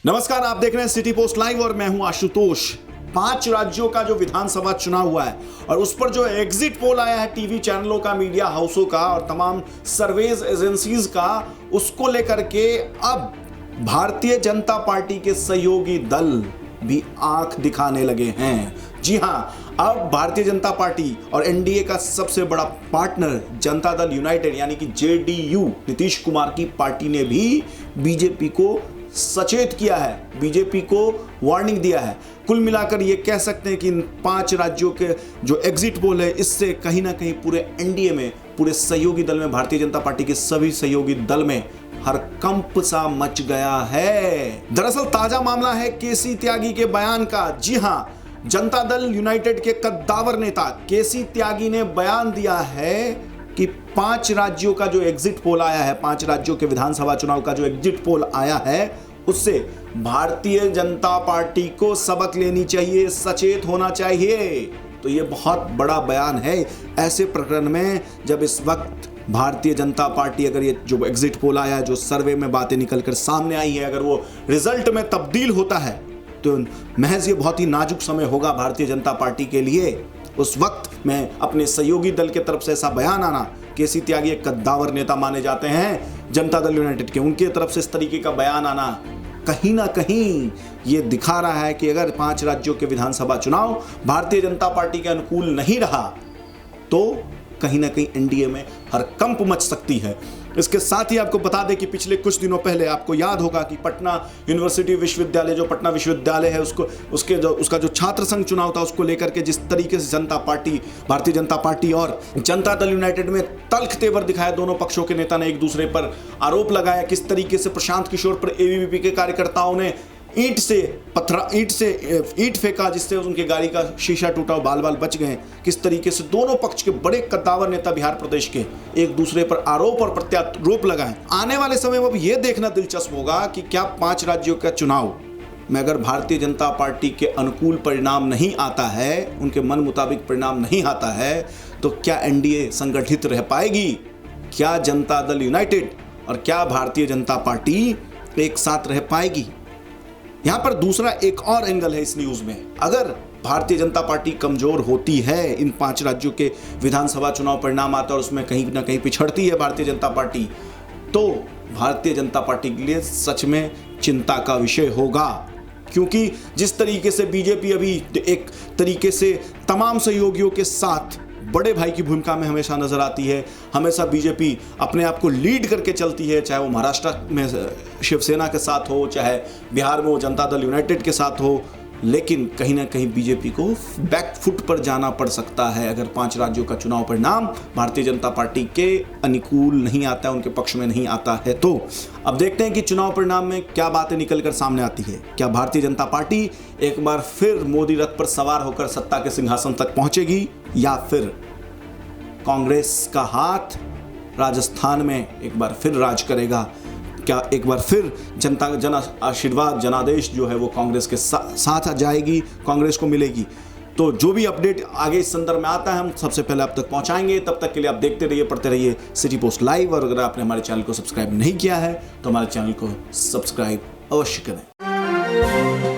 नमस्कार, आप देख रहे हैं सिटी पोस्ट लाइव और मैं हूं आशुतोष। 5 राज्यों का जो विधानसभा चुनाव हुआ है और उस पर जो एग्जिट पोल आया है टीवी चैनलों का, मीडिया हाउसों का और तमाम सर्वेज एजेंसीज का, उसको लेकर के अब भारतीय जनता पार्टी के सहयोगी दल भी आंख दिखाने लगे हैं। जी हां, अब भारतीय जनता पार्टी और एनडीए का सबसे बड़ा पार्टनर जनता दल यूनाइटेड यानी कि जेडीयू, नीतीश कुमार की पार्टी ने भी बीजेपी को सचेत किया है, बीजेपी को वार्निंग दिया है। कुल मिलाकर ये कह सकते हैं कि इन 5 राज्यों के जो एग्जिट पोल है, इससे कहीं ना कहीं पूरे एनडीए में, पूरे सहयोगी दल में, भारतीय जनता पार्टी के सभी सहयोगी दल में हड़कंप सा मच गया है। दरअसल ताजा मामला है केसी त्यागी के बयान का। जी हां, जनता दल यूनाइटेड के कद्दावर नेता केसी त्यागी ने बयान दिया है कि 5 राज्यों का जो एग्जिट पोल आया है, 5 राज्यों के विधानसभा चुनाव का जो एग्जिट पोल आया है, उससे भारतीय जनता पार्टी को सबक लेनी चाहिए, सचेत होना चाहिए। तो ये बहुत बड़ा बयान है ऐसे प्रकरण में जब इस वक्त भारतीय जनता पार्टी, अगर ये जो एग्जिट पोल आया है, जो सर्वे में बातें निकलकर सामने आई है, अगर वो रिजल्ट में तब्दील होता है तो महज ये बहुत ही नाजुक समय होगा भारतीय जनता पार्टी के लिए। उस वक्त में अपने सहयोगी दल के तरफ से ऐसा बयान आना, केसी त्यागी एक कद्दावर नेता माने जाते हैं जनता दल यूनाइटेड के, उनके तरफ से इस तरीके का बयान आना कहीं ना कहीं ये दिखा रहा है कि अगर 5 राज्यों के विधानसभा चुनाव भारतीय जनता पार्टी के अनुकूल नहीं रहा तो कहीं ना कहीं एनडीए में हड़कंप मच सकती है। इसके साथ ही आपको बता दें कि पिछले कुछ दिनों पहले आपको याद होगा कि पटना यूनिवर्सिटी विश्वविद्यालय, जो पटना विश्वविद्यालय है, उसका जो छात्र संघ चुनाव था, उसको लेकर के जिस तरीके से जनता पार्टी, भारतीय जनता पार्टी और जनता दल यूनाइटेड में तल्ख तेवर दिखाया, दोनों पक्षों के नेता ने एक दूसरे पर आरोप लगाया, किस तरीके से प्रशांत किशोर पर एबीवीपी के कार्यकर्ताओं ने ईंट फेंका, जिससे उनकी गाड़ी का शीशा टूटा और बाल बाल बच गए। किस तरीके से दोनों पक्ष के बड़े कद्दावर नेता बिहार प्रदेश के एक दूसरे पर आरोप और प्रत्यारोप लगाएं। आने वाले समय में अब यह देखना दिलचस्प होगा कि क्या 5 राज्यों का चुनाव में अगर भारतीय जनता पार्टी के अनुकूल परिणाम नहीं आता है, उनके मन मुताबिक परिणाम नहीं आता है, तो क्या एनडीए संगठित रह पाएगी? क्या जनता दल यूनाइटेड और क्या भारतीय जनता पार्टी एक साथ रह पाएगी? यहां पर दूसरा एक और एंगल है इस न्यूज में। अगर भारतीय जनता पार्टी कमजोर होती है, इन 5 राज्यों के विधानसभा चुनाव परिणाम आता है और उसमें कहीं ना कहीं पिछड़ती है भारतीय जनता पार्टी, तो भारतीय जनता पार्टी के लिए सच में चिंता का विषय होगा। क्योंकि जिस तरीके से बीजेपी अभी एक तरीके से तमाम सहयोगियों के साथ बड़े भाई की भूमिका में हमेशा नजर आती है, हमेशा बीजेपी अपने आप को लीड करके चलती है, चाहे वो महाराष्ट्र में शिवसेना के साथ हो, चाहे बिहार में वो जनता दल यूनाइटेड के साथ हो, लेकिन कहीं ना कहीं बीजेपी को बैक फुट पर जाना पड़ सकता है अगर 5 राज्यों का चुनाव परिणाम भारतीय जनता पार्टी के अनुकूल नहीं आता है, उनके पक्ष में नहीं आता है। तो अब देखते हैं कि चुनाव परिणाम में क्या बातें निकलकर सामने आती है। क्या भारतीय जनता पार्टी एक बार फिर मोदी रथ पर सवार होकर सत्ता के सिंहासन तक पहुंचेगी, या फिर कांग्रेस का हाथ राजस्थान में एक बार फिर राज करेगा? क्या एक बार फिर जनता जन आशीर्वाद, जनादेश जो है वो कांग्रेस के साथ आ जाएगी, कांग्रेस को मिलेगी? तो जो भी अपडेट आगे इस संदर्भ में आता है हम सबसे पहले आप तक पहुंचाएंगे। तब तक के लिए आप देखते रहिए, पढ़ते रहिए सिटी पोस्ट लाइव। और अगर आपने हमारे चैनल को सब्सक्राइब नहीं किया है तो हमारे चैनल को सब्सक्राइब अवश्य करें।